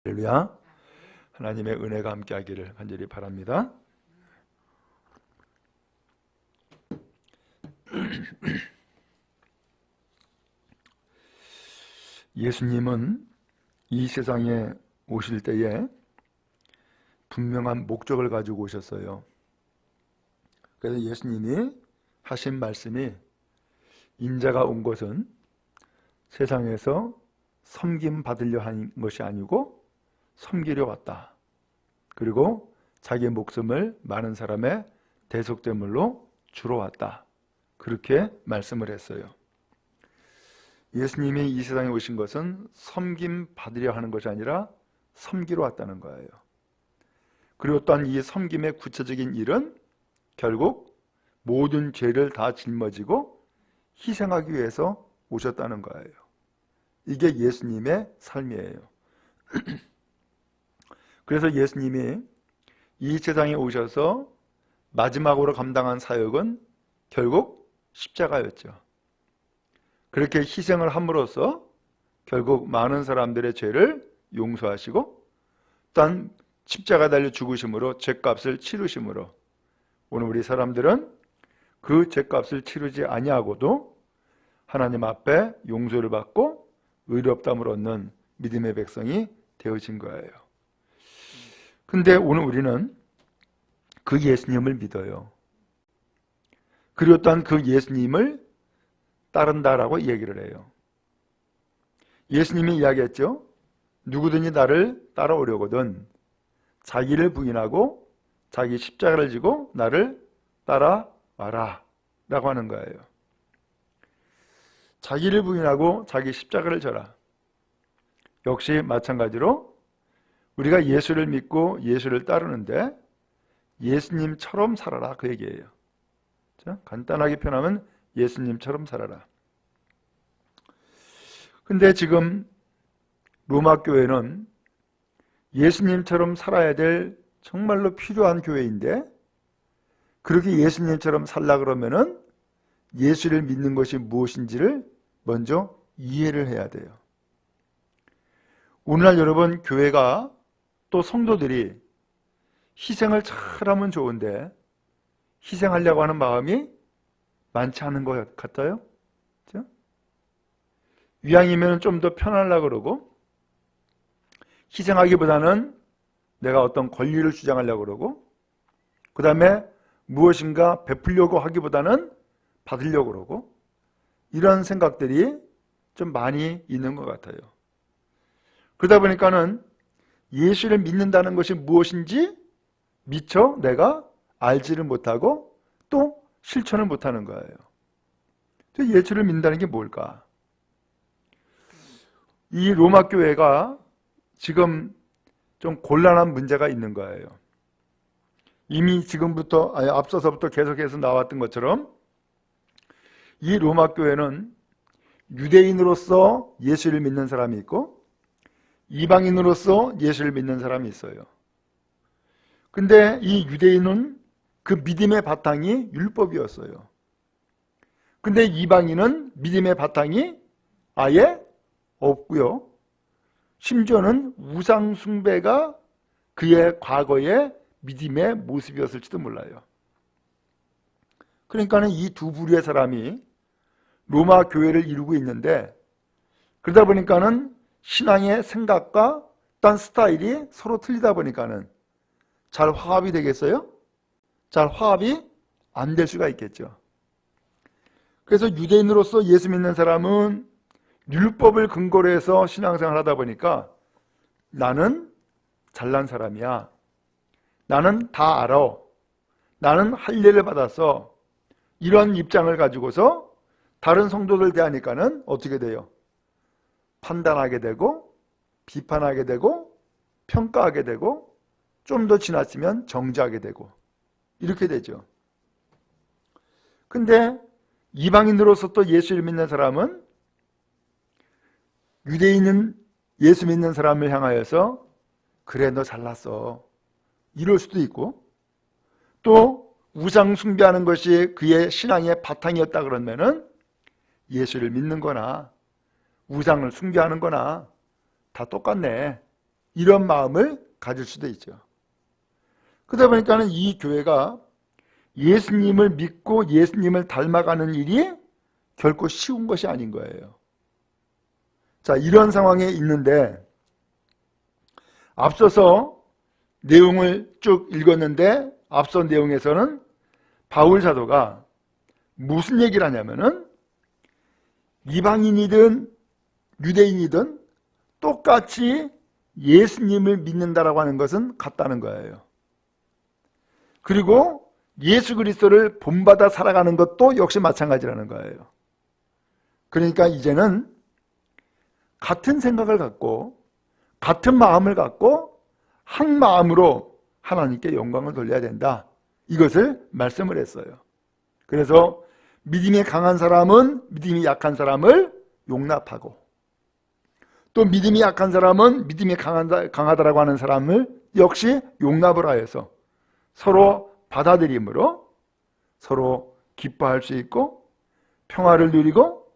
할렐루야. 하나님의 은혜가 함께하기를 간절히 바랍니다. 예수님은 이 세상에 오실 때에 분명한 목적을 가지고 오셨어요. 그래서 예수님이 하신 말씀이 인자가 온 것은 세상에서 섬김 받으려 한 것이 아니고 섬기려 왔다. 그리고 자기의 목숨을 많은 사람의 대속제물로 주러 왔다. 그렇게 말씀을 했어요. 예수님이 이 세상에 오신 것은 섬김 받으려 하는 것이 아니라 섬기러 왔다는 거예요. 그리고 또한 이 섬김의 구체적인 일은 결국 모든 죄를 다 짊어지고 희생하기 위해서 오셨다는 거예요. 이게 예수님의 삶이에요. 그래서 예수님이 이 세상에 오셔서 마지막으로 감당한 사역은 결국 십자가였죠. 그렇게 희생을 함으로써 결국 많은 사람들의 죄를 용서하시고 또한 십자가 달려 죽으심으로 죄값을 치르심으로 오늘 우리 사람들은 그 죄값을 치르지 아니하고도 하나님 앞에 용서를 받고 의롭다함을 얻는 믿음의 백성이 되어진 거예요. 근데 오늘 우리는 그 예수님을 믿어요. 그리고 또한 그 예수님을 따른다라고 얘기를 해요. 예수님이 이야기했죠. 누구든지 나를 따라오려거든 자기를 부인하고 자기 십자가를 지고 나를 따라와라 라고 하는 거예요. 자기를 부인하고 자기 십자가를 져라. 역시 마찬가지로 우리가 예수를 믿고 예수를 따르는데 예수님처럼 살아라 그 얘기예요. 자, 간단하게 표현하면 예수님처럼 살아라. 근데 지금 로마 교회는 예수님처럼 살아야 될 정말로 필요한 교회인데 그렇게 예수님처럼 살라 그러면은 예수를 믿는 것이 무엇인지를 먼저 이해를 해야 돼요. 오늘날 여러분 교회가 또 성도들이 희생을 잘하면 좋은데 희생하려고 하는 마음이 많지 않은 것 같아요. 그렇죠? 이왕이면 좀 더 편하려고 그러고 희생하기보다는 내가 어떤 권리를 주장하려고 그러고 그 다음에 무엇인가 베풀려고 하기보다는 받으려고 그러고 이런 생각들이 좀 많이 있는 것 같아요. 그러다 보니까는 예수를 믿는다는 것이 무엇인지 미처 내가 알지를 못하고 또 실천을 못하는 거예요. 예수를 믿는다는 게 뭘까? 이 로마 교회가 지금 좀 곤란한 문제가 있는 거예요. 이미 지금부터 앞서서부터 계속해서 나왔던 것처럼 이 로마 교회는 유대인으로서 예수를 믿는 사람이 있고 이방인으로서 예수를 믿는 사람이 있어요. 근데 이 유대인은 그 믿음의 바탕이 율법이었어요. 근데 이방인은 믿음의 바탕이 아예 없고요. 심지어는 우상 숭배가 그의 과거의 믿음의 모습이었을지도 몰라요. 그러니까는 이 두 부류의 사람이 로마 교회를 이루고 있는데 그러다 보니까는 신앙의 생각과 딴 스타일이 서로 틀리다 보니까는 잘 화합이 되겠어요? 잘 화합이 안 될 수가 있겠죠. 그래서 유대인으로서 예수 믿는 사람은 율법을 근거로 해서 신앙생활을 하다 보니까 나는 잘난 사람이야. 나는 다 알아. 나는 할례를 받아서 이런 입장을 가지고서 다른 성도들 대하니까는 어떻게 돼요? 판단하게 되고 비판하게 되고 평가하게 되고 좀 더 지나치면 정죄하게 되고 이렇게 되죠. 근데 이방인으로서 또 예수를 믿는 사람은 유대인은 예수 믿는 사람을 향하여서 그래 너 잘났어 이럴 수도 있고 또 우상 숭배하는 것이 그의 신앙의 바탕이었다 그러면은 예수를 믿는 거나 우상을 숭배하는 거나 다 똑같네, 이런 마음을 가질 수도 있죠. 그러다 보니까는 이 교회가 예수님을 믿고 예수님을 닮아가는 일이 결코 쉬운 것이 아닌 거예요. 자, 이런 상황에 있는데 앞서서 내용을 쭉 읽었는데 앞서 내용에서는 바울 사도가 무슨 얘기를 하냐면은 이방인이든 유대인이든 똑같이 예수님을 믿는다라고 하는 것은 같다는 거예요. 그리고 예수 그리스도를 본받아 살아가는 것도 역시 마찬가지라는 거예요. 그러니까 이제는 같은 생각을 갖고 같은 마음을 갖고 한 마음으로 하나님께 영광을 돌려야 된다, 이것을 말씀을 했어요. 그래서 믿음이 강한 사람은 믿음이 약한 사람을 용납하고, 또 믿음이 약한 사람은 믿음이 강하다라고 하는 사람을 역시 용납을 하여서 서로 받아들임으로 서로 기뻐할 수 있고 평화를 누리고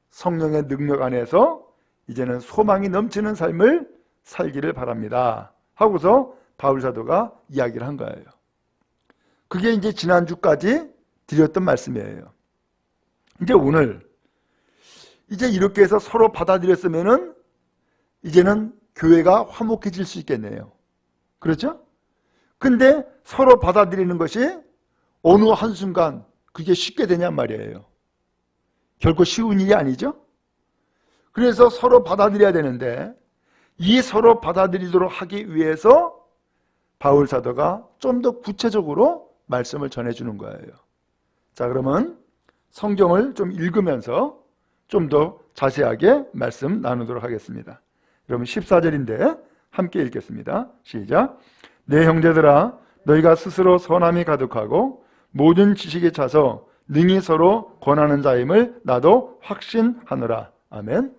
성령의 능력 안에서 이제는 소망이 넘치는 삶을 살기를 바랍니다 하고서 바울 사도가 이야기를 한 거예요. 그게 이제 지난주까지 드렸던 말씀이에요. 이제 오늘 이제 이렇게 해서 서로 받아들였으면은 이제는 교회가 화목해질 수 있겠네요. 그렇죠? 근데 서로 받아들이는 것이 어느 한순간 그게 쉽게 되냔 말이에요. 결코 쉬운 일이 아니죠? 그래서 서로 받아들여야 되는데 이 서로 받아들이도록 하기 위해서 바울 사도가 좀 더 구체적으로 말씀을 전해주는 거예요. 자, 그러면 성경을 좀 읽으면서 좀 더 자세하게 말씀 나누도록 하겠습니다. 여러분 14절인데 함께 읽겠습니다. 시작. 내 형제들아, 너희가 스스로 선함이 가득하고 모든 지식에 차서 능히 서로 권하는 자임을 나도 확신하노라. 아멘.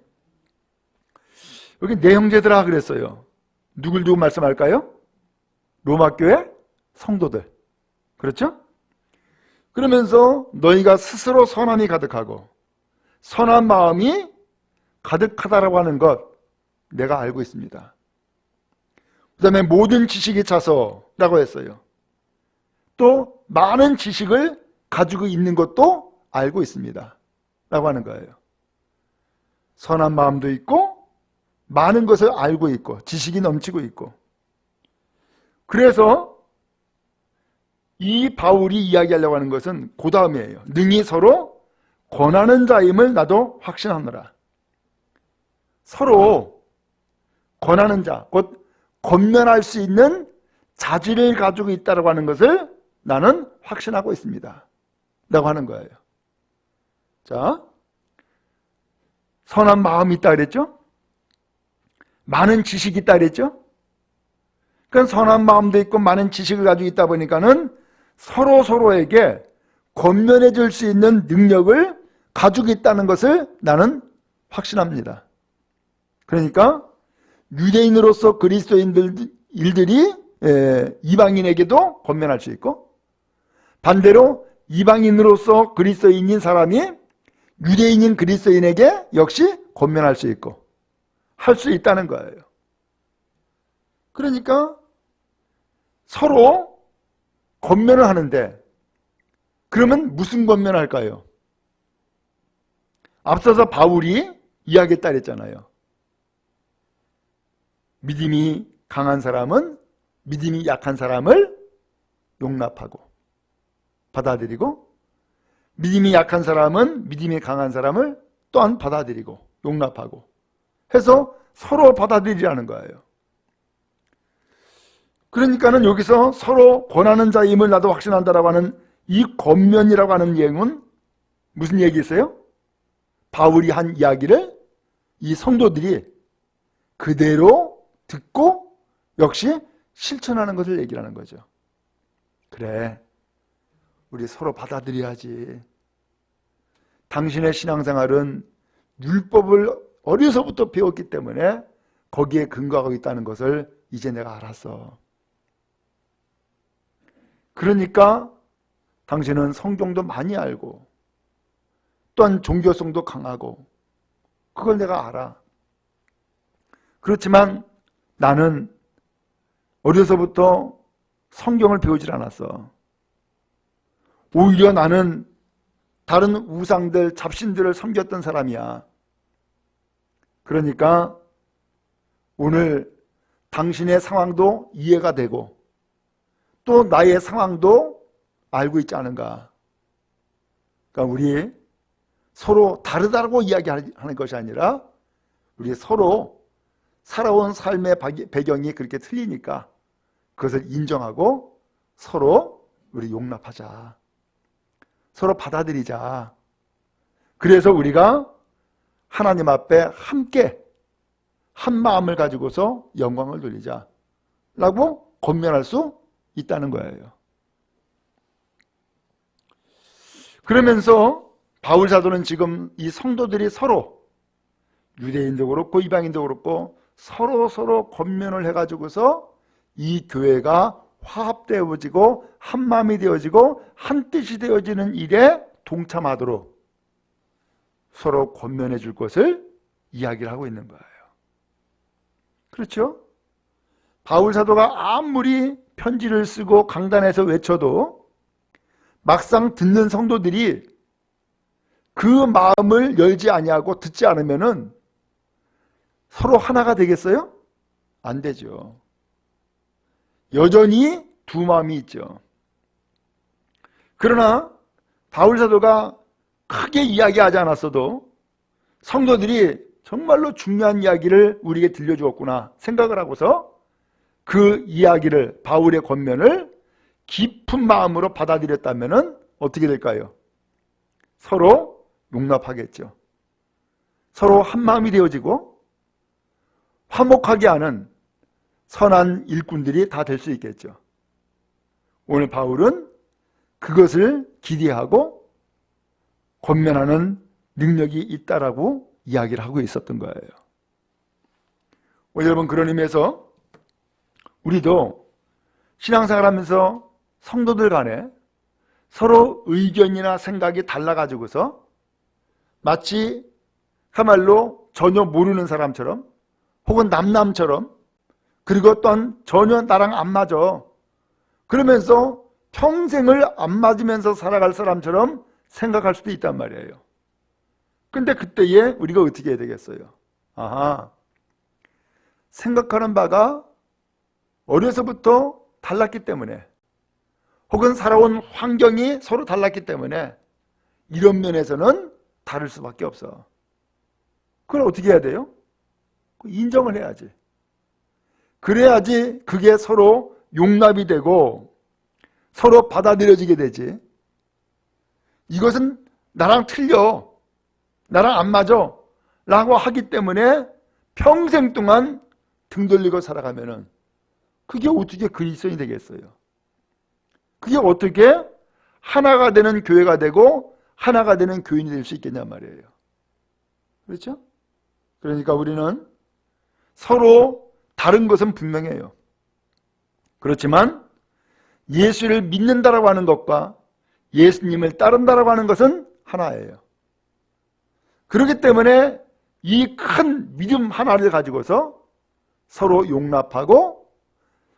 여기 내 형제들아 그랬어요. 누굴 두고 말씀할까요? 로마교회 성도들. 그렇죠? 그러면서 너희가 스스로 선함이 가득하고 선한 마음이 가득하다라고 하는 것 내가 알고 있습니다. 그 다음에 모든 지식이 차서라고 했어요. 또 많은 지식을 가지고 있는 것도 알고 있습니다 라고 하는 거예요. 선한 마음도 있고 많은 것을 알고 있고 지식이 넘치고 있고, 그래서 이 바울이 이야기하려고 하는 것은 그 다음이에요. 능히 서로 권하는 자임을 나도 확신하노라. 서로 권하는 자, 곧 권면할 수 있는 자질을 가지고 있다고 하는 것을 나는 확신하고 있습니다 라고 하는 거예요. 자, 선한 마음이 있다 그랬죠? 많은 지식이 있다 그랬죠? 그러니까 선한 마음도 있고 많은 지식을 가지고 있다 보니까는 서로에게 권면해 줄 수 있는 능력을 가지고 있다는 것을 나는 확신합니다. 그러니까 유대인으로서 그리스도인들이 이방인에게도 권면할 수 있고, 반대로 이방인으로서 그리스도인인 사람이 유대인인 그리스도인에게 역시 권면할 수 있고 할 수 있다는 거예요. 그러니까 서로 권면을 하는데, 그러면 무슨 권면을 할까요? 앞서서 바울이 이야기했다 그랬잖아요. 믿음이 강한 사람은 믿음이 약한 사람을 용납하고 받아들이고, 믿음이 약한 사람은 믿음이 강한 사람을 또한 받아들이고 용납하고 해서 서로 받아들이라는 거예요. 그러니까는 여기서 서로 권하는 자임을 나도 확신한다라고 하는 이 권면이라고 하는 내용은 무슨 얘기였어요? 바울이 한 이야기를 이 성도들이 그대로 듣고 역시 실천하는 것을 얘기를 하는 거죠. 그래, 우리 서로 받아들여야지. 당신의 신앙생활은 율법을 어려서부터 배웠기 때문에 거기에 근거하고 있다는 것을 이제 내가 알았어. 그러니까 당신은 성경도 많이 알고 또한 종교성도 강하고 그걸 내가 알아. 그렇지만 나는 어려서부터 성경을 배우질 않았어. 오히려 나는 다른 우상들, 잡신들을 섬겼던 사람이야. 그러니까 오늘 당신의 상황도 이해가 되고 또 나의 상황도 알고 있지 않은가. 그러니까 우리 서로 다르다고 이야기하는 것이 아니라 우리 서로 살아온 삶의 배경이 그렇게 틀리니까 그것을 인정하고 서로 우리 용납하자. 서로 받아들이자. 그래서 우리가 하나님 앞에 함께 한 마음을 가지고서 영광을 돌리자 라고 권면할 수 있다는 거예요. 그러면서 바울 사도는 지금 이 성도들이 서로 유대인도 그렇고 이방인도 그렇고 서로 권면을 해가지고서 이 교회가 화합되어지고 한 마음이 되어지고 한 뜻이 되어지는 일에 동참하도록 서로 권면해 줄 것을 이야기를 하고 있는 거예요. 그렇죠? 바울 사도가 아무리 편지를 쓰고 강단에서 외쳐도 막상 듣는 성도들이 그 마음을 열지 아니하고 듣지 않으면은 서로 하나가 되겠어요? 안 되죠. 여전히 두 마음이 있죠. 그러나 바울 사도가 크게 이야기하지 않았어도 성도들이 정말로 중요한 이야기를 우리에게 들려주었구나 생각을 하고서 그 이야기를, 바울의 권면을 깊은 마음으로 받아들였다면 어떻게 될까요? 서로 용납하겠죠. 서로 한 마음이 되어지고 화목하게 하는 선한 일꾼들이 다 될 수 있겠죠. 오늘 바울은 그것을 기대하고 권면하는 능력이 있다라고 이야기를 하고 있었던 거예요. 여러분, 그런 의미에서 우리도 신앙생활 하면서 성도들 간에 서로 의견이나 생각이 달라가지고서 마치 그야말로 전혀 모르는 사람처럼 혹은 남남처럼 그리고 또한 전혀 나랑 안 맞아. 그러면서 평생을 안 맞으면서 살아갈 사람처럼 생각할 수도 있단 말이에요. 근데 그때에 우리가 어떻게 해야 되겠어요? 아하, 생각하는 바가 어려서부터 달랐기 때문에 혹은 살아온 환경이 서로 달랐기 때문에 이런 면에서는 다를 수밖에 없어. 그걸 어떻게 해야 돼요? 인정을 해야지. 그래야지 그게 서로 용납이 되고 서로 받아들여지게 되지. 이것은 나랑 틀려, 나랑 안 맞아 라고 하기 때문에 평생 동안 등 돌리고 살아가면은 그게 어떻게 그리스도인이 되겠어요? 그게 어떻게 하나가 되는 교회가 되고 하나가 되는 교인이 될 수 있겠냔 말이에요. 그렇죠? 그러니까 우리는 서로 다른 것은 분명해요. 그렇지만 예수를 믿는다라고 하는 것과 예수님을 따른다라고 하는 것은 하나예요. 그렇기 때문에 이 큰 믿음 하나를 가지고서 서로 용납하고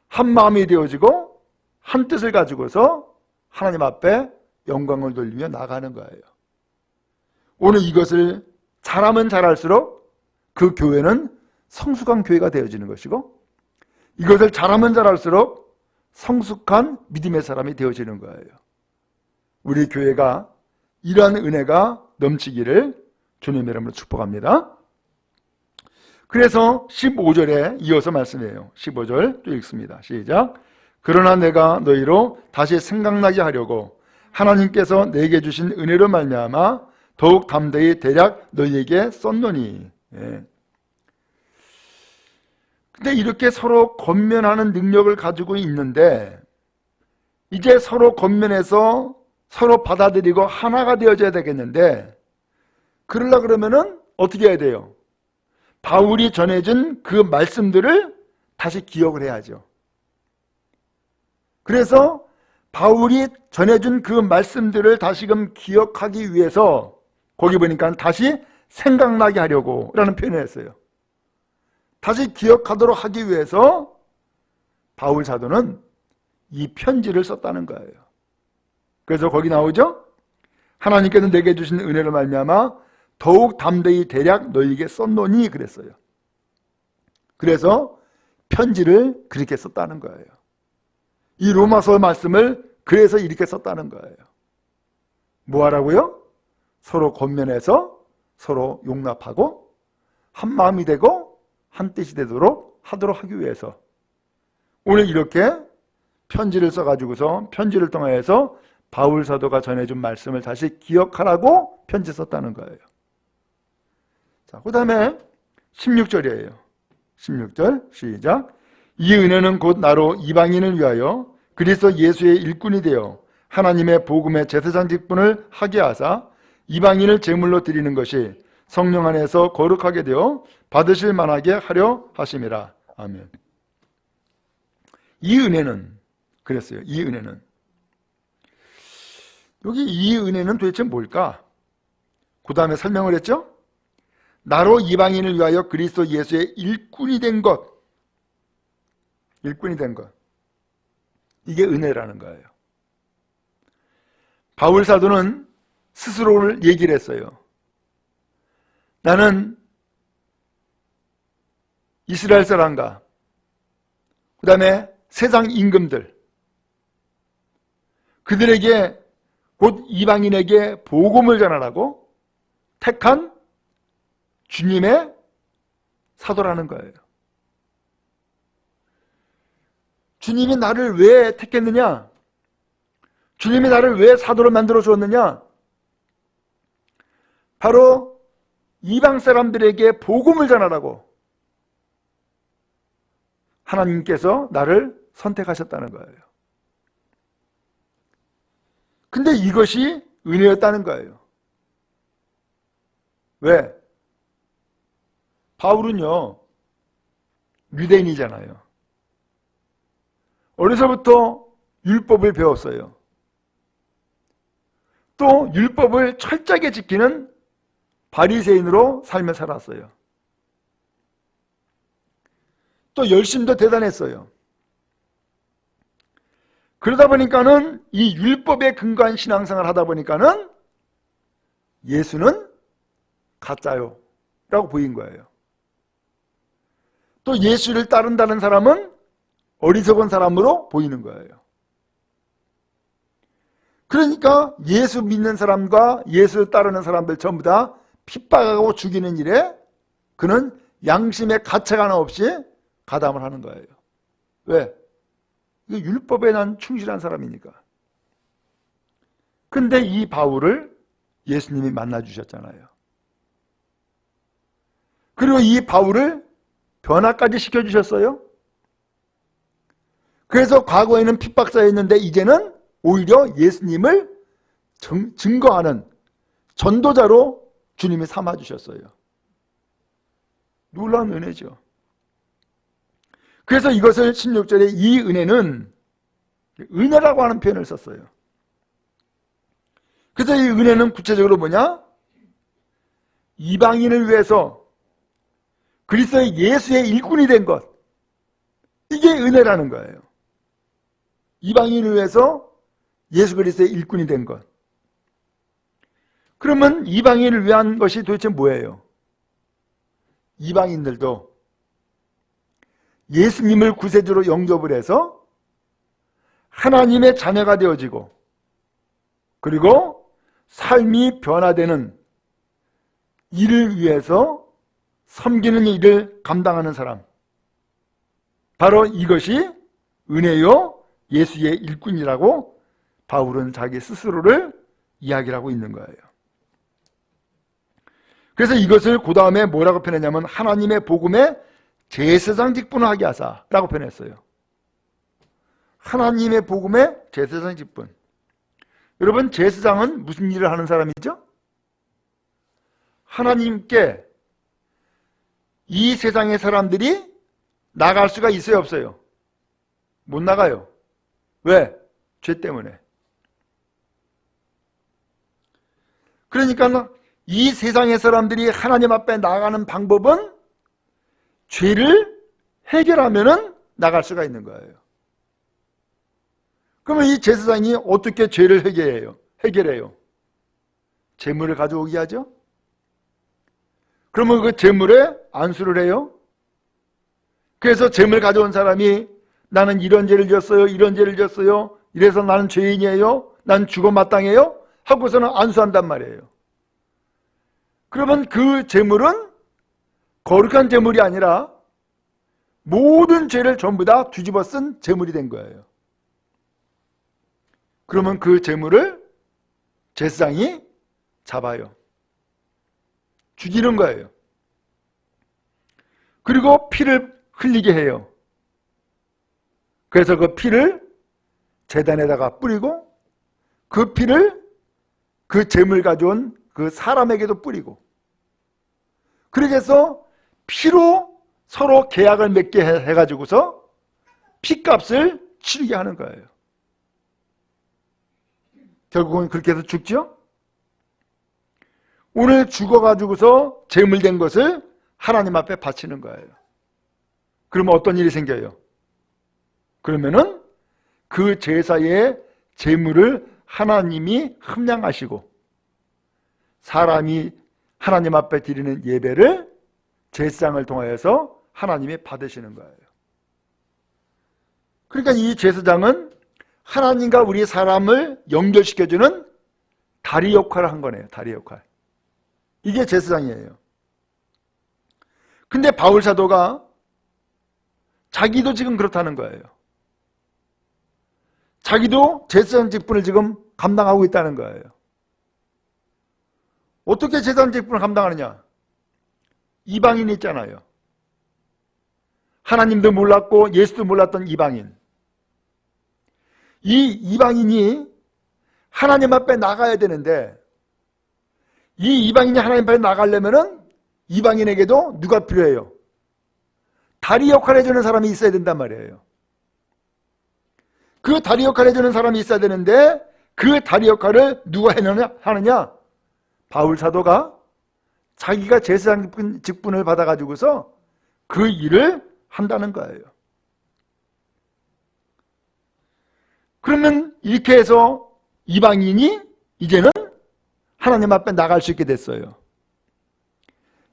한 마음이 되어지고 한 뜻을 가지고서 하나님 앞에 영광을 돌리며 나가는 거예요. 오늘 이것을 잘하면 잘할수록 그 교회는 성숙한 교회가 되어지는 것이고 이것을 잘하면 잘할수록 성숙한 믿음의 사람이 되어지는 거예요. 우리 교회가 이러한 은혜가 넘치기를 주님의 이름으로 축복합니다. 그래서 15절에 이어서 말씀해요. 15절 또 읽습니다. 시작. 그러나 내가 너희로 다시 생각나게 하려고 하나님께서 내게 주신 은혜로 말미암아 더욱 담대히 대략 너희에게 썼노니. 예. 근데 이렇게 서로 권면하는 능력을 가지고 있는데 이제 서로 권면해서 서로 받아들이고 하나가 되어져야 되겠는데 그러려고 그러면은 어떻게 해야 돼요? 바울이 전해준 그 말씀들을 다시 기억을 해야죠. 그래서 바울이 전해준 그 말씀들을 다시금 기억하기 위해서 거기 보니까 다시 생각나게 하려고 라는 표현을 했어요. 다시 기억하도록 하기 위해서 바울 사도는 이 편지를 썼다는 거예요. 그래서 거기 나오죠? 하나님께서 내게 주신 은혜로 말미암아 더욱 담대히 대략 너희에게 썼노니 그랬어요. 그래서 편지를 그렇게 썼다는 거예요. 이 로마서 말씀을 그래서 이렇게 썼다는 거예요. 뭐 하라고요? 서로 권면해서 서로 용납하고 한 마음이 되고 한 뜻이 되도록 하도록 하기 위해서 오늘 이렇게 편지를 써가지고서 편지를 통해서 바울 사도가 전해준 말씀을 다시 기억하라고 편지 썼다는 거예요. 자, 그 다음에 16절이에요. 16절 시작. 이 은혜는 곧 나로 이방인을 위하여 그리스도 예수의 일꾼이 되어 하나님의 복음의 제사장 직분을 하게 하사 이방인을 제물로 드리는 것이 성령 안에서 거룩하게 되어 받으실 만하게 하려 하심이라. 아멘. 이 은혜는 그랬어요. 이 은혜는 여기 이 은혜는 도대체 뭘까? 그 다음에 설명을 했죠? 나로 이방인을 위하여 그리스도 예수의 일꾼이 된 것. 일꾼이 된 것. 이게 은혜라는 거예요. 바울 사도는 스스로를 얘기를 했어요. 나는 이스라엘 사람과 그 다음에 세상 임금들 그들에게 곧 이방인에게 복음을 전하라고 택한 주님의 사도라는 거예요. 주님이 나를 왜 택했느냐? 주님이 나를 왜 사도로 만들어 주었느냐? 바로 이방 사람들에게 복음을 전하라고 하나님께서 나를 선택하셨다는 거예요. 근데 이것이 은혜였다는 거예요. 왜? 바울은요, 유대인이잖아요. 어려서부터 율법을 배웠어요. 또 율법을 철저하게 지키는 바리새인으로 삶을 살았어요. 또 열심도 대단했어요. 그러다 보니까는 이 율법에 근거한 신앙생활을 하다 보니까는 예수는 가짜요 라고 보인 거예요. 또 예수를 따른다는 사람은 어리석은 사람으로 보이는 거예요. 그러니까 예수 믿는 사람과 예수 따르는 사람들 전부 다 핍박하고 죽이는 일에 그는 양심의 가책 하나 없이 가담을 하는 거예요. 왜? 이거 율법에 난 충실한 사람이니까. 근데 이 바울을 예수님이 만나 주셨잖아요. 그리고 이 바울을 변화까지 시켜주셨어요. 그래서 과거에는 핍박자였는데 이제는 오히려 예수님을 증거하는 전도자로 주님이 삼아주셨어요. 놀라운 은혜죠. 그래서 이것을 16절에 이 은혜는 은혜라고 하는 표현을 썼어요. 그래서 이 은혜는 구체적으로 뭐냐? 이방인을 위해서 그리스도의 예수의 일꾼이 된 것. 이게 은혜라는 거예요. 이방인을 위해서 예수 그리스도의 일꾼이 된 것. 그러면 이방인을 위한 것이 도대체 뭐예요? 이방인들도 예수님을 구세주로 영접을 해서 하나님의 자녀가 되어지고 그리고 삶이 변화되는 일을 위해서 섬기는 일을 감당하는 사람, 바로 이것이 은혜요 예수의 일꾼이라고 바울은 자기 스스로를 이야기를 하고 있는 거예요. 그래서 이것을 그 다음에 뭐라고 표현했냐면 하나님의 복음에 제사장 직분을 하게 하사 라고 표현했어요. 하나님의 복음에 제사장 직분. 여러분, 제사장은 무슨 일을 하는 사람이죠? 하나님께 이 세상의 사람들이 나갈 수가 있어요, 없어요? 못 나가요. 왜? 죄 때문에. 그러니까 이 세상의 사람들이 하나님 앞에 나가는 방법은 죄를 해결하면은 나갈 수가 있는 거예요. 그러면 이 제사장이 어떻게 죄를 해결해요? 재물을 가져오게 하죠? 그러면 그 재물에 안수를 해요? 그래서 재물 가져온 사람이 나는 이런 죄를 졌어요, 이런 죄를 졌어요, 이래서 나는 죄인이에요, 난 죽어 마땅해요 하고서는 안수한단 말이에요. 그러면 그 재물은 거룩한 재물이 아니라 모든 죄를 전부 다 뒤집어 쓴 재물이 된 거예요. 그러면 그 재물을 제사장이 잡아요. 죽이는 거예요. 그리고 피를 흘리게 해요. 그래서 그 피를 제단에다가 뿌리고 그 피를 그 재물 가져온 그 사람에게도 뿌리고, 그렇게 해서 피로 서로 계약을 맺게 해가지고서 피값을 치르게 하는 거예요. 결국은 그렇게 해서 죽죠? 오늘 죽어가지고서 재물된 것을 하나님 앞에 바치는 거예요. 그러면 어떤 일이 생겨요? 그러면은 그 제사의 재물을 하나님이 함량하시고 사람이 하나님 앞에 드리는 예배를 제사장을 통하여서 하나님이 받으시는 거예요. 그러니까 이 제사장은 하나님과 우리 사람을 연결시켜주는 다리 역할을 한 거네요. 다리 역할. 이게 제사장이에요. 근데 바울 사도가 자기도 지금 그렇다는 거예요. 자기도 제사장 직분을 지금 감당하고 있다는 거예요. 어떻게 제사장 직분을 감당하느냐? 이방인이 있잖아요. 하나님도 몰랐고 예수도 몰랐던 이방인. 이 이방인이 하나님 앞에 나가야 되는데, 이 이방인이 하나님 앞에 나가려면은 이방인에게도 누가 필요해요? 다리 역할을 해주는 사람이 있어야 된단 말이에요. 그 다리 역할을 해주는 사람이 있어야 되는데 그 다리 역할을 누가 하느냐? 바울 사도가 자기가 제사장 직분을 받아가지고서 그 일을 한다는 거예요. 그러면 이렇게 해서 이방인이 이제는 하나님 앞에 나갈 수 있게 됐어요.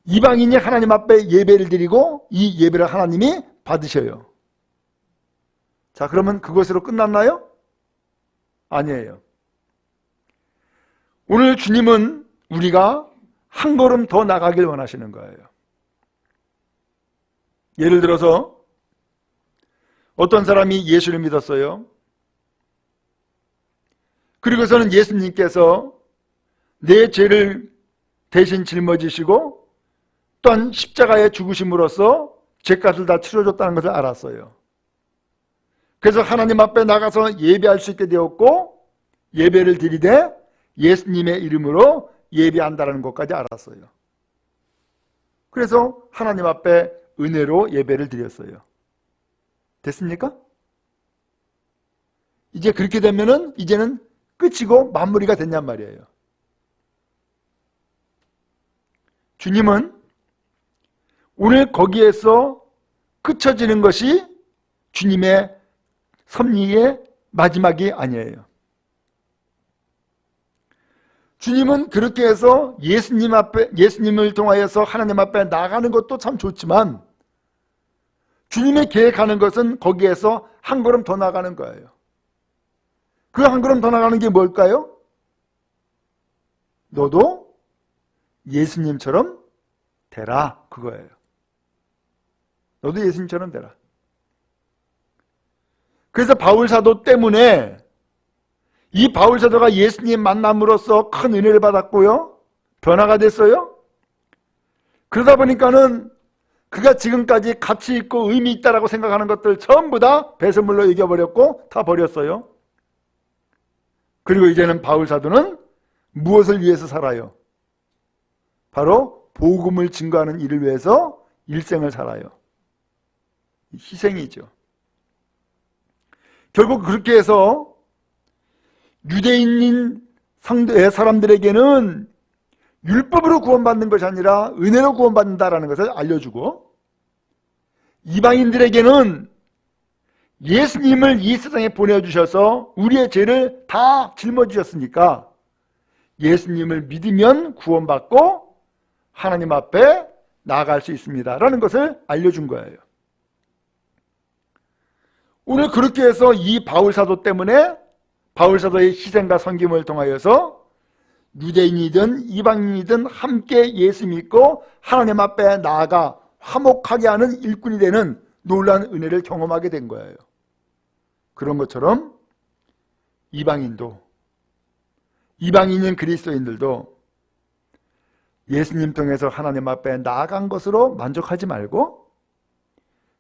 이방인이 하나님 앞에 예배를 드리고 이 예배를 하나님이 받으셔요. 자, 그러면 그것으로 끝났나요? 아니에요. 오늘 주님은 우리가 한 걸음 더 나가길 원하시는 거예요. 예를 들어서 어떤 사람이 예수를 믿었어요. 그리고서는 예수님께서 내 죄를 대신 짊어지시고 또한 십자가에 죽으심으로써 죄값을 다 치러줬다는 것을 알았어요. 그래서 하나님 앞에 나가서 예배할 수 있게 되었고 예배를 드리되 예수님의 이름으로 예배한다는 것까지 알았어요. 그래서 하나님 앞에 은혜로 예배를 드렸어요. 됐습니까? 이제 그렇게 되면은 이제는 끝이고 마무리가 됐냔 말이에요. 주님은 오늘 거기에서 그쳐지는 것이 주님의 섭리의 마지막이 아니에요. 주님은 그렇게 해서 예수님을 통하여서 하나님 앞에 나가는 것도 참 좋지만 주님이 계획하는 것은 거기에서 한 걸음 더 나가는 거예요. 그 한 걸음 더 나가는 게 뭘까요? 너도 예수님처럼 되라, 그거예요. 너도 예수님처럼 되라. 그래서 바울 사도 때문에 이 바울 사도가 예수님 만남으로써 큰 은혜를 받았고요. 변화가 됐어요. 그러다 보니까는 그가 지금까지 가치 있고 의미 있다라고 생각하는 것들 전부 다 배설물로 이겨버렸고 다 버렸어요. 그리고 이제는 바울 사도는 무엇을 위해서 살아요? 바로 복음을 증거하는 일을 위해서 일생을 살아요. 희생이죠. 결국 그렇게 해서 유대인인 상대의 사람들에게는 율법으로 구원받는 것이 아니라 은혜로 구원받는다라는 것을 알려주고, 이방인들에게는 예수님을 이 세상에 보내주셔서 우리의 죄를 다 짊어지셨으니까 예수님을 믿으면 구원받고 하나님 앞에 나아갈 수 있습니다 라는 것을 알려준 거예요. 오늘 그렇게 해서 이 바울사도 때문에, 바울사도의 희생과 섬김을 통하여서 유대인이든 이방인이든 함께 예수 믿고 하나님 앞에 나아가 화목하게 하는 일꾼이 되는 놀라운 은혜를 경험하게 된 거예요. 그런 것처럼 이방인인 그리스도인들도 예수님 통해서 하나님 앞에 나아간 것으로 만족하지 말고,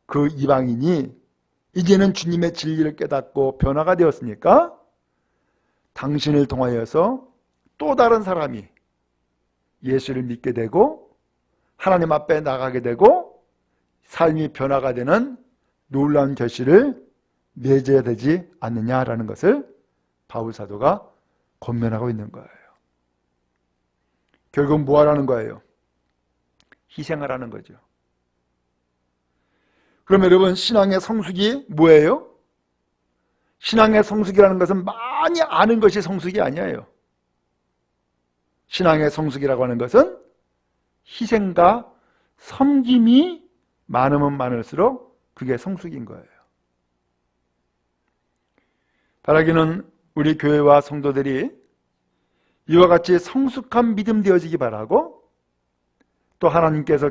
그 이방인이 이제는 주님의 진리를 깨닫고 변화가 되었으니까 당신을 통하여서 또 다른 사람이 예수를 믿게 되고 하나님 앞에 나가게 되고 삶이 변화가 되는 놀라운 결실을 맺어야 되지 않느냐라는 것을 바울 사도가 권면하고 있는 거예요. 결국 뭐 하라는 거예요? 희생하라는 거죠. 그럼 여러분, 신앙의 성숙이 뭐예요? 신앙의 성숙이라는 것은 많이 아는 것이 성숙이 아니에요. 신앙의 성숙이라고 하는 것은 희생과 섬김이 많으면 많을수록 그게 성숙인 거예요. 바라기는 우리 교회와 성도들이 이와 같이 성숙한 믿음 되어지기 바라고, 또 하나님께서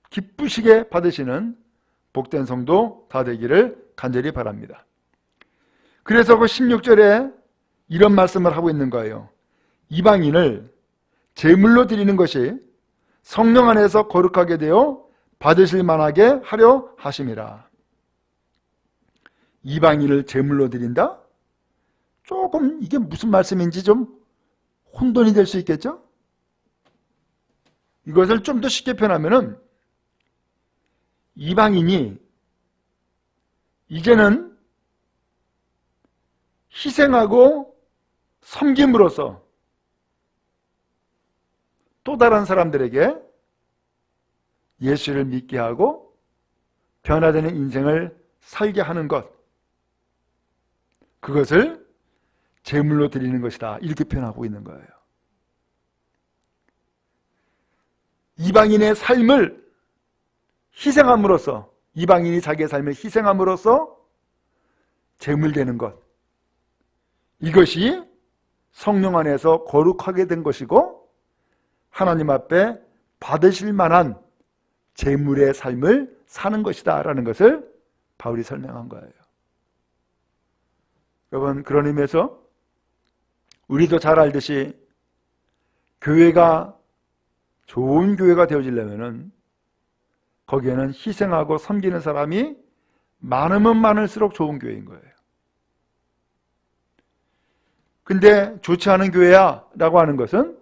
기쁘시게 받으시는 복된 성도 다 되기를 간절히 바랍니다. 그래서 그 16절에 이런 말씀을 하고 있는 거예요. 이방인을 제물로 드리는 것이 성령 안에서 거룩하게 되어 받으실 만하게 하려 하심이라. 이방인을 제물로 드린다? 조금 이게 무슨 말씀인지 좀 혼돈이 될 수 있겠죠? 이것을 좀 더 쉽게 표현하면은, 이방인이 이제는 희생하고 섬김으로써 또 다른 사람들에게 예수를 믿게 하고 변화되는 인생을 살게 하는 것, 그것을 제물로 드리는 것이다, 이렇게 표현하고 있는 거예요. 이방인의 삶을 희생함으로써, 이방인이 자기의 삶을 희생함으로써 제물되는 것, 이것이 성령 안에서 거룩하게 된 것이고 하나님 앞에 받으실 만한 제물의 삶을 사는 것이다 라는 것을 바울이 설명한 거예요. 여러분, 그런 의미에서 우리도 잘 알듯이 교회가 좋은 교회가 되어지려면은 거기에는 희생하고 섬기는 사람이 많으면 많을수록 좋은 교회인 거예요. 근데 좋지 않은 교회야 라고 하는 것은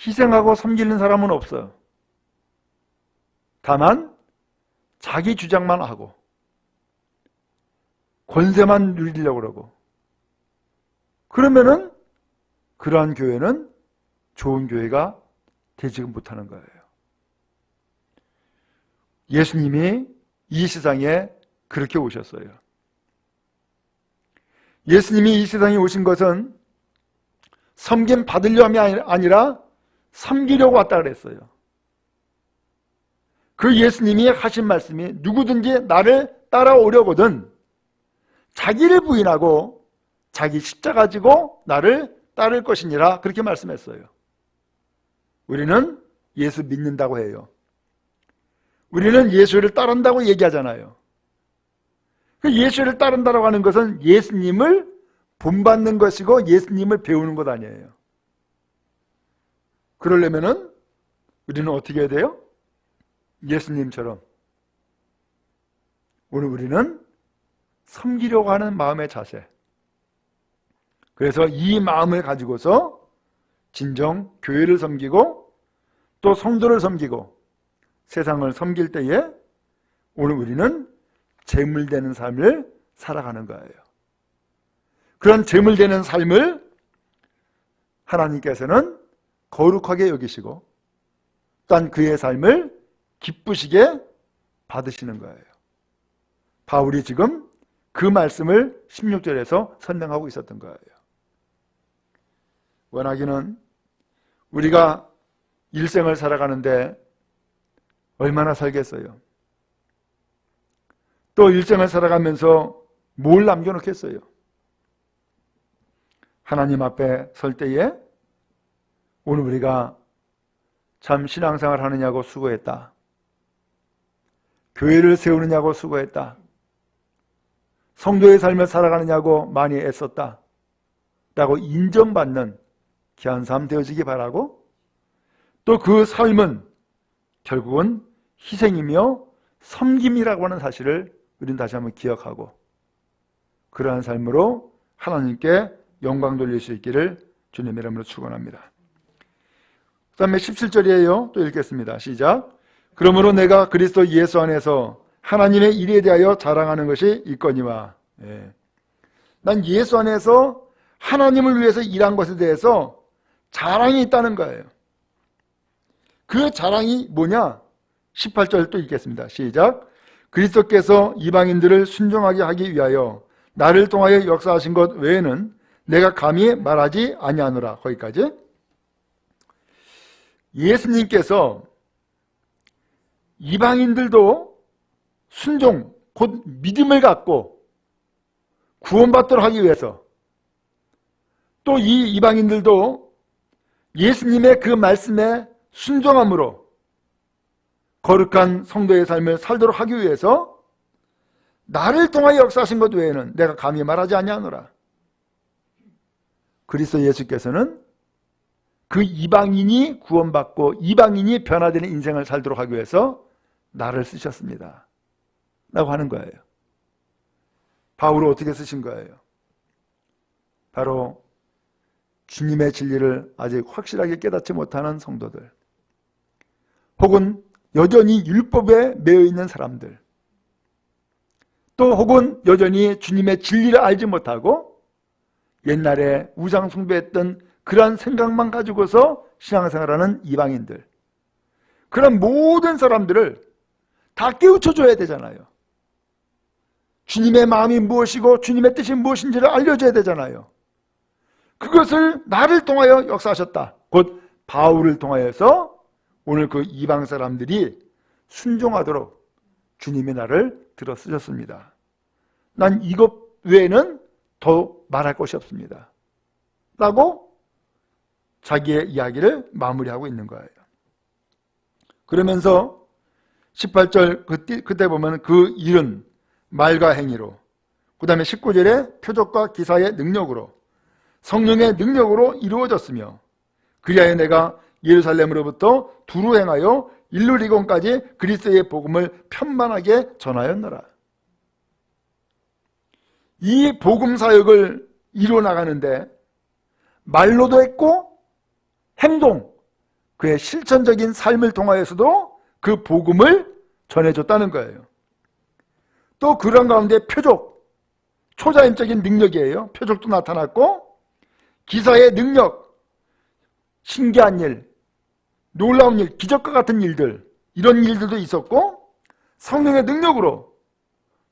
희생하고 섬기는 사람은 없어요. 다만 자기 주장만 하고 권세만 누리려고 그러고, 그러면은 그러한 교회는 좋은 교회가 되지 못하는 거예요. 예수님이 이 세상에 그렇게 오셨어요. 예수님이 이 세상에 오신 것은 섬김 받으려 함이 아니라 섬기려고 왔다 그랬어요. 그 예수님이 하신 말씀이 누구든지 나를 따라오려거든 자기를 부인하고 자기 십자가 지고 나를 따를 것이니라, 그렇게 말씀했어요. 우리는 예수 믿는다고 해요. 우리는 예수를 따른다고 얘기하잖아요. 그 예수를 따른다고 하는 것은 예수님을 본받는 것이고 예수님을 배우는 것 아니에요. 그러려면은 우리는 어떻게 해야 돼요? 예수님처럼 오늘 우리는 섬기려고 하는 마음의 자세, 그래서 이 마음을 가지고서 진정 교회를 섬기고 또 성도를 섬기고 세상을 섬길 때에 오늘 우리는 제물되는 삶을 살아가는 거예요. 그런 제물되는 삶을 하나님께서는 거룩하게 여기시고 또한 그의 삶을 기쁘시게 받으시는 거예요. 바울이 지금 그 말씀을 16절에서 설명하고 있었던 거예요. 원하기는 우리가 일생을 살아가는데 얼마나 살겠어요? 또 일생을 살아가면서 뭘 남겨놓겠어요? 하나님 앞에 설 때에 오늘 우리가 참 신앙생활 하느냐고 수고했다. 교회를 세우느냐고 수고했다. 성도의 삶을 살아가느냐고 많이 애썼다. 라고 인정받는 귀한 삶 되어지기 바라고, 또 그 삶은 결국은 희생이며 섬김이라고 하는 사실을 우리는 다시 한번 기억하고 그러한 삶으로 하나님께 영광 돌릴 수 있기를 주님의 이름으로 축원합니다. 그 다음에 17절이에요. 또 읽겠습니다. 시작. 그러므로 내가 그리스도 예수 안에서 하나님의 일에 대하여 자랑하는 것이 있거니와. 난 예수 안에서 하나님을 위해서 일한 것에 대해서 자랑이 있다는 거예요. 그 자랑이 뭐냐? 18절 또 읽겠습니다. 시작. 그리스도께서 이방인들을 순종하게 하기 위하여 나를 통하여 역사하신 것 외에는 내가 감히 말하지 아니하노라. 거기까지. 예수님께서 이방인들도 순종, 곧 믿음을 갖고 구원받도록 하기 위해서, 또 이 이방인들도 예수님의 그 말씀에 순종함으로 거룩한 성도의 삶을 살도록 하기 위해서 나를 통하여 역사하신 것 외에는 내가 감히 말하지 아니하노라. 그리스도 예수께서는 그 이방인이 구원받고 이방인이 변화되는 인생을 살도록 하기 위해서 나를 쓰셨습니다. 라고 하는 거예요. 바울을 어떻게 쓰신 거예요? 바로 주님의 진리를 아직 확실하게 깨닫지 못하는 성도들, 혹은 여전히 율법에 매여 있는 사람들, 또 혹은 여전히 주님의 진리를 알지 못하고 옛날에 우상 숭배했던 그러한 생각만 가지고서 신앙생활하는 이방인들, 그런 모든 사람들을 다 깨우쳐줘야 되잖아요. 주님의 마음이 무엇이고 주님의 뜻이 무엇인지를 알려줘야 되잖아요. 그것을 나를 통하여 역사하셨다. 곧 바울을 통하여서 오늘 그 이방 사람들이 순종하도록 주님이 나를 들어 쓰셨습니다. 난 이것 외에는 더 말할 것이 없습니다. 라고 자기의 이야기를 마무리하고 있는 거예요. 그러면서 18절 그때 보면 그 일은 말과 행위로, 그 다음에 19절에 표적과 기사의 능력으로, 성령의 능력으로 이루어졌으며 그리하여 내가 예루살렘으로부터 두루 행하여 일루리곤까지 그리스도의 복음을 편만하게 전하였노라. 이 복음 사역을 이루어 나가는데 말로도 했고 행동, 그의 실천적인 삶을 통하여서도 그 복음을 전해줬다는 거예요. 또 그런 가운데 표적, 초자연적인 능력이에요. 표적도 나타났고 기사의 능력, 신기한 일, 놀라운 일, 기적과 같은 일들, 이런 일들도 있었고 성령의 능력으로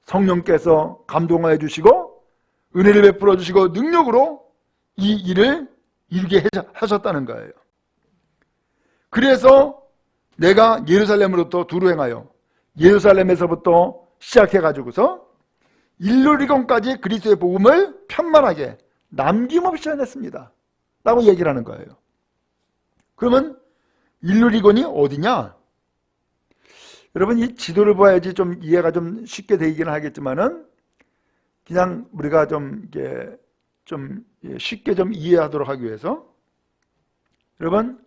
성령께서 감동하여 주시고 은혜를 베풀어 주시고 능력으로 이 일을 이루게 하셨다는 거예요. 그래서 내가 예루살렘으로부터 두루 행하여 예루살렘에서부터 시작해가지고서 일루리곤까지 그리스도의 복음을 편만하게 남김없이 전했습니다. 라고 얘기를 하는 거예요. 그러면 일루리곤이 어디냐? 여러분 이 지도를 봐야지 좀 이해가 좀 쉽게 되기는 하겠지만은 그냥 우리가 좀 이게 좀 쉽게 좀 이해하도록 하기 위해서 여러분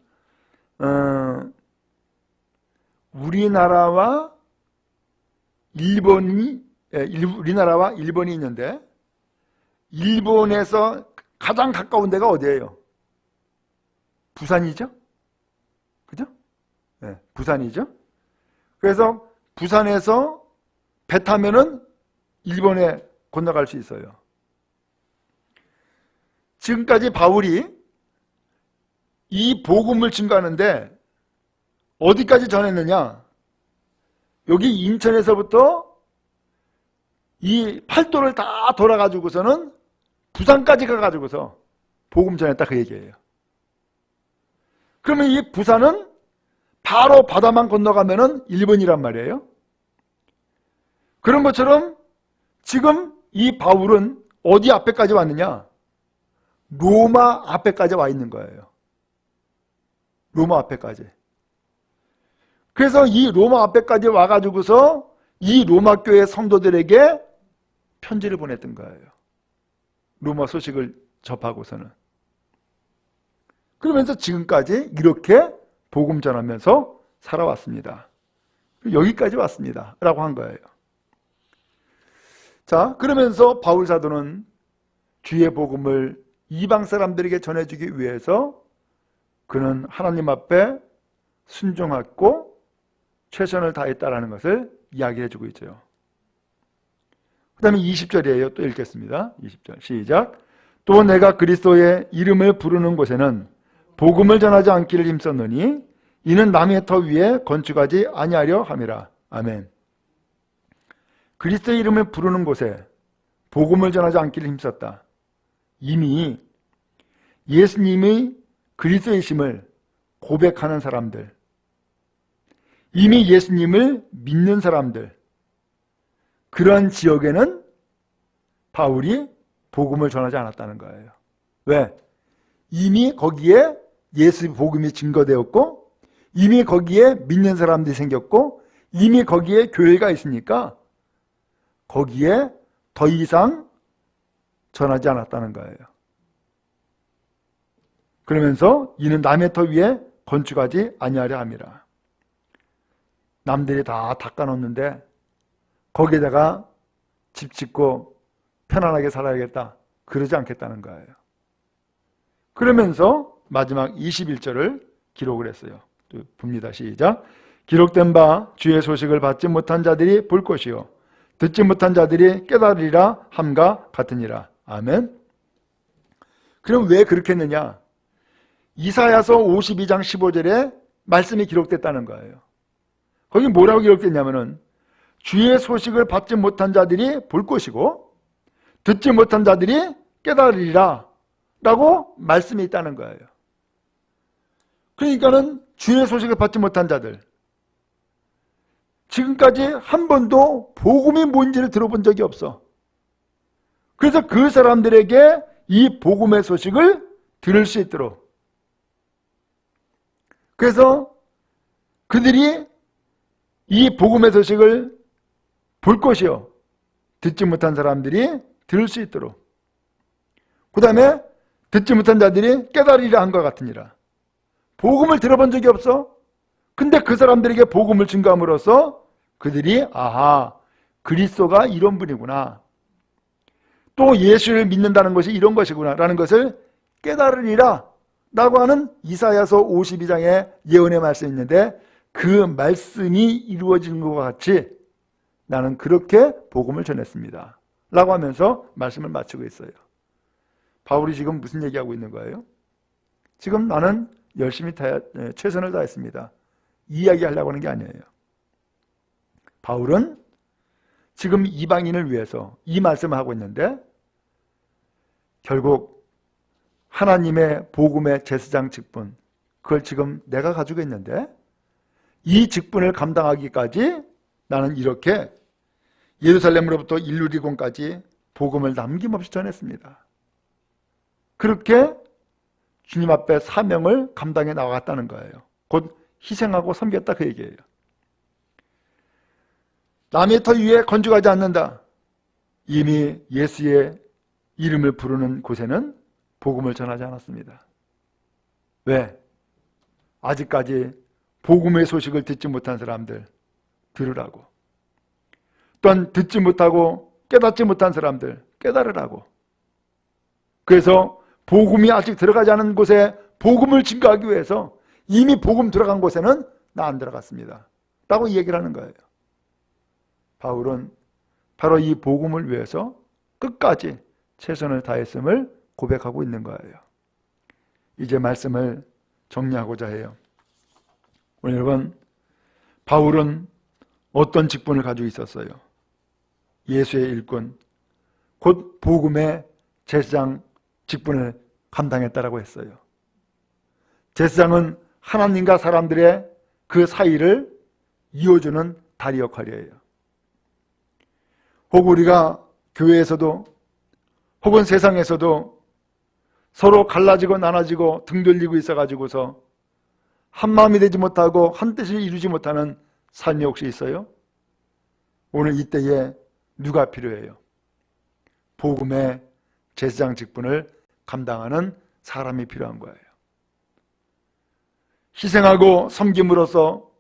우리나라와 일본이 있는데 일본에서 가장 가까운 데가 어디예요? 부산이죠? 그죠? 네, 부산이죠? 그래서 부산에서 배 타면은 일본에 건너갈 수 있어요. 지금까지 바울이 이 복음을 증거하는데 어디까지 전했느냐? 여기 인천에서부터 이 팔도를 다 돌아가지고서는 부산까지 가가지고서 복음 전했다, 그 얘기예요. 그러면 이 부산은 바로 바다만 건너가면은 일본이란 말이에요. 그런 것처럼 지금 이 바울은 어디 앞에까지 왔느냐? 로마 앞에까지 와 있는 거예요. 로마 앞에까지. 그래서 이 로마 앞에까지 와가지고서 이 로마 교회 성도들에게 편지를 보냈던 거예요. 로마 소식을 접하고서는. 그러면서 지금까지 이렇게 복음 전하면서 살아왔습니다. 여기까지 왔습니다 라고 한 거예요. 자, 그러면서 바울 사도는 주의 복음을 이방 사람들에게 전해주기 위해서 그는 하나님 앞에 순종했고 최선을 다했다라는 것을 이야기해주고 있죠. 그 다음에 20절이에요. 또 읽겠습니다. 20절 시작. 또 내가 그리스도의 이름을 부르는 곳에는 복음을 전하지 않기를 힘썼느니 이는 남의 터 위에 건축하지 아니하려 함이라. 아멘. 그리스도의 이름을 부르는 곳에 복음을 전하지 않기를 힘썼다. 이미 예수님의 그리스도이심을 고백하는 사람들, 이미 예수님을 믿는 사람들, 그런 지역에는 바울이 복음을 전하지 않았다는 거예요. 왜? 이미 거기에 예수 복음이 증거되었고 이미 거기에 믿는 사람들이 생겼고 이미 거기에 교회가 있으니까 거기에 더 이상 전하지 않았다는 거예요. 그러면서 이는 남의 터 위에 건축하지 아니하려 함이라. 남들이 다 닦아놓는데 거기에다가 집 짓고 편안하게 살아야겠다, 그러지 않겠다는 거예요. 그러면서 마지막 21절을 기록을 했어요. 또 봅니다. 시작. 기록된 바 주의 소식을 받지 못한 자들이 볼 것이요 듣지 못한 자들이 깨달으리라 함과 같으니라. 아멘. 그럼 왜 그렇게 했느냐? 이사야서 52장 15절에 말씀이 기록됐다는 거예요. 거기 뭐라고 기록됐냐면은 주의 소식을 받지 못한 자들이 볼 것이고 듣지 못한 자들이 깨달으리라 라고 말씀이 있다는 거예요. 그러니까는 주의 소식을 받지 못한 자들, 지금까지 한 번도 복음이 뭔지를 들어본 적이 없어. 그래서 그 사람들에게 이 복음의 소식을 들을 수 있도록, 그래서 그들이 이 복음의 소식을 볼 것이요 듣지 못한 사람들이 들을 수 있도록, 그 다음에 듣지 못한 자들이 깨달으리라 한것 같으니라. 복음을 들어본 적이 없어. 근데 그 사람들에게 복음을 증거함으로써 그들이 아하, 그리스도가 이런 분이구나, 또 예수를 믿는다는 것이 이런 것이구나 라는 것을 깨달으리라 라고 하는 이사야서 52장의 예언의 말씀이 있는데, 그 말씀이 이루어지는 것과 같이 나는 그렇게 복음을 전했습니다 라고 하면서 말씀을 마치고 있어요. 바울이 지금 무슨 얘기하고 있는 거예요? 지금 나는 열심히 최선을 다했습니다, 이 이야기 하려고 하는 게 아니에요. 바울은 지금 이방인을 위해서 이 말씀을 하고 있는데, 결국 하나님의 복음의 제사장 직분, 그걸 지금 내가 가지고 있는데 이 직분을 감당하기까지 나는 이렇게 예루살렘으로부터 일루리곤까지 복음을 남김없이 전했습니다. 그렇게 주님 앞에 사명을 감당해 나갔다는 거예요. 곧 희생하고 섬겼다, 그 얘기예요. 남의 터 위에 건축하지 않는다. 이미 예수의 이름을 부르는 곳에는 복음을 전하지 않았습니다. 왜? 아직까지 복음의 소식을 듣지 못한 사람들 들으라고, 또한 듣지 못하고 깨닫지 못한 사람들 깨달으라고. 그래서 복음이 아직 들어가지 않은 곳에 복음을 증거하기 위해서 이미 복음 들어간 곳에는 나 안 들어갔습니다 라고 얘기를 하는 거예요. 바울은 바로 이 복음을 위해서 끝까지 최선을 다했음을 고백하고 있는 거예요. 이제 말씀을 정리하고자 해요. 오늘 여러분, 바울은 어떤 직분을 가지고 있었어요? 예수의 일꾼, 곧 복음의 제사장 직분을 감당했다라고 했어요. 제사장은 하나님과 사람들의 그 사이를 이어주는 다리 역할이에요. 혹 우리가 교회에서도 혹은 세상에서도 서로 갈라지고 나눠지고 등 돌리고 있어가지고서 한마음이 되지 못하고 한뜻을 이루지 못하는 삶이 혹시 있어요? 오늘 이때에 누가 필요해요? 복음의 제사장 직분을 감당하는 사람이 필요한 거예요. 희생하고 섬김으로써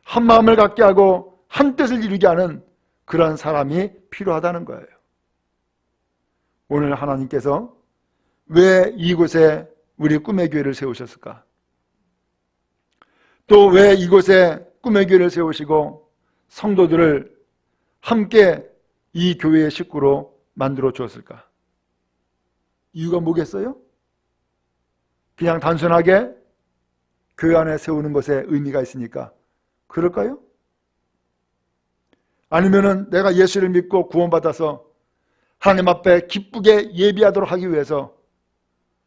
한마음을 갖게 하고 한뜻을 이루게 하는 그런 사람이 필요하다는 거예요. 오늘 하나님께서 왜 이곳에 우리 꿈의 교회를 세우셨을까? 또 왜 이곳에 꿈의 교회를 세우시고 성도들을 함께 이 교회의 식구로 만들어 주었을까? 이유가 뭐겠어요? 그냥 단순하게 교회 안에 세우는 것에 의미가 있으니까 그럴까요? 아니면은 내가 예수를 믿고 구원받아서 하나님 앞에 기쁘게 예비하도록 하기 위해서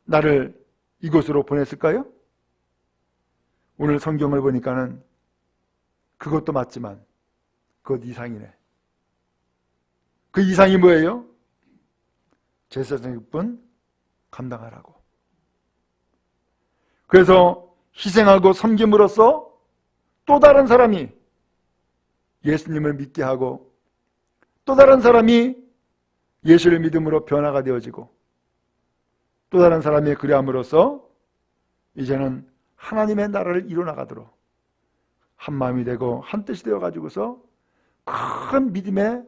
나를 이곳으로 보냈을까요? 오늘 성경을 보니까는 그것도 맞지만 그것 이상이네. 그 이상이 뭐예요? 제사장 직분 감당하라고. 그래서 희생하고 섬김으로써 또 다른 사람이 예수님을 믿게 하고 또 다른 사람이 예수를 믿음으로 변화가 되어지고 또 다른 사람이 그리함으로써 이제는 하나님의 나라를 이뤄나가도록 한마음이 되고 한뜻이 되어가지고서 큰 믿음의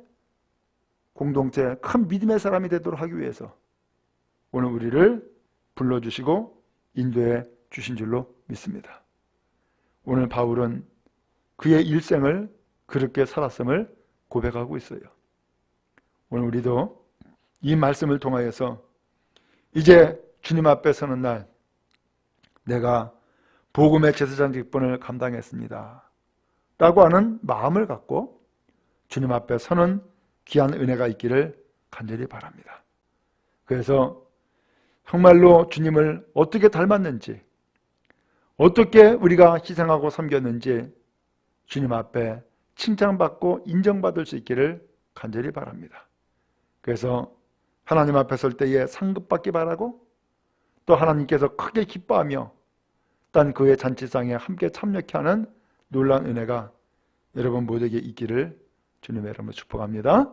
공동체, 큰 믿음의 사람이 되도록 하기 위해서 오늘 우리를 불러주시고 인도해 주신 줄로 믿습니다. 오늘 바울은 그의 일생을 그렇게 살았음을 고백하고 있어요. 오늘 우리도 이 말씀을 통하여서 이제 주님 앞에 서는 날 내가 복음의 제사장 직분을 감당했습니다 라고 하는 마음을 갖고 주님 앞에 서는 귀한 은혜가 있기를 간절히 바랍니다. 그래서 정말로 주님을 어떻게 닮았는지, 어떻게 우리가 희생하고 섬겼는지 주님 앞에 칭찬받고 인정받을 수 있기를 간절히 바랍니다. 그래서 하나님 앞에 설 때에 상급받기 바라고 또 하나님께서 크게 기뻐하며 딴 그의 잔치상에 함께 참여케 하는 놀라운 은혜가 여러분 모두에게 있기를 주님의 이름으로 축복합니다.